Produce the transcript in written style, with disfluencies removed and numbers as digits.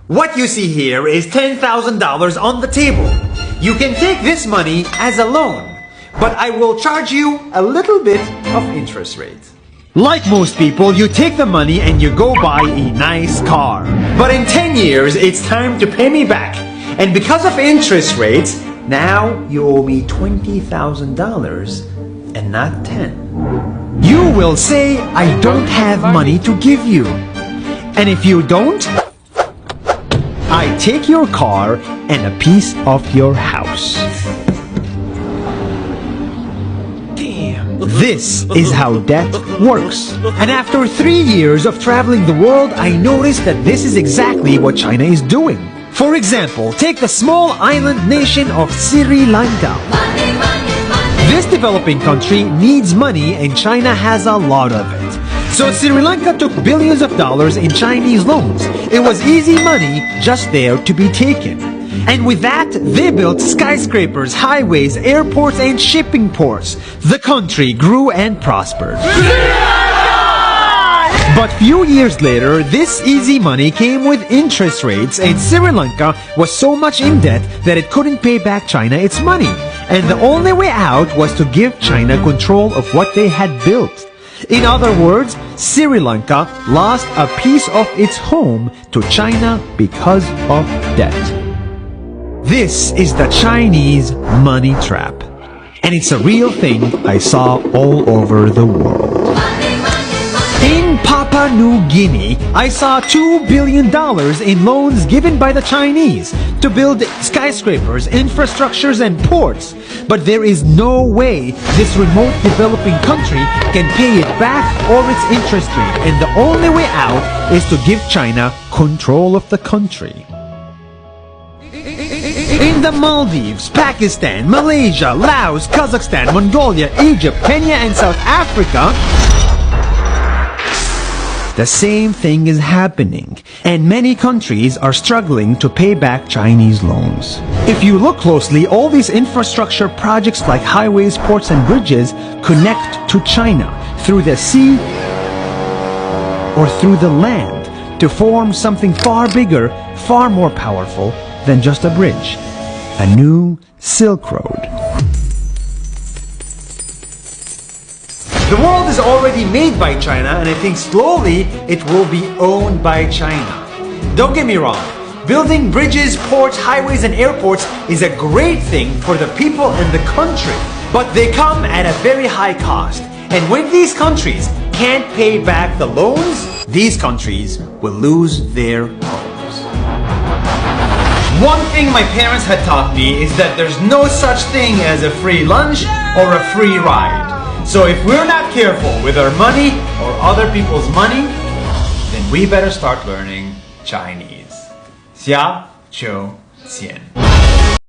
What you see here is $10,000 on the table. You can take this money as a loan, but I will charge you a little bit of interest rate. Like most people, you take the money and you go buy a nice car. But in 10 years, it's time to pay me back. And because of interest rates, now you owe me $20,000 and not 10. You will say, I don't have money to give you. And if you don't, I take your car and a piece of your house. Damn. This is how debt works. And after 3 years of traveling the world, I noticed that this is exactly what China is doing. For example, take the small island nation of Sri Lanka. This developing country needs money and China has a lot of it. So Sri Lanka took billions of dollars in Chinese loans. It was easy money just there to be taken. And with that, they built skyscrapers, highways, airports, and shipping ports. The country grew and prospered. But few years later, this easy money came with interest rates, and Sri Lanka was so much in debt that it couldn't pay back China its money. And the only way out was to give China control of what they had built. In other words, Sri Lanka lost a piece of its home to China because of debt. This is the Chinese money trap. And it's a real thing I saw all over the world. In Papua New Guinea, I saw $2 billion in loans given by the Chinese to build skyscrapers, infrastructures, and ports. But there is no way this remote developing country can pay it back or its interest rate, and the only way out is to give China control of the country. In the Maldives, Pakistan, Malaysia, Laos, Kazakhstan, Mongolia, Egypt, Kenya, and South Africa, the same thing is happening, and many countries are struggling to pay back Chinese loans. If you look closely, all these infrastructure projects like highways, ports, and bridges connect to China through the sea or through the land to form something far bigger, far more powerful than just a bridge, a new Silk Road. The world is already made by China, and I think slowly it will be owned by China. Don't get me wrong, building bridges, ports, highways, and airports is a great thing for the people and the country, but they come at a very high cost. And when these countries can't pay back the loans, these countries will lose their homes. One thing my parents had taught me is that there's no such thing as a free lunch or a free ride. So if we're not careful with our money or other people's money, then we better start learning Chinese. 下周见。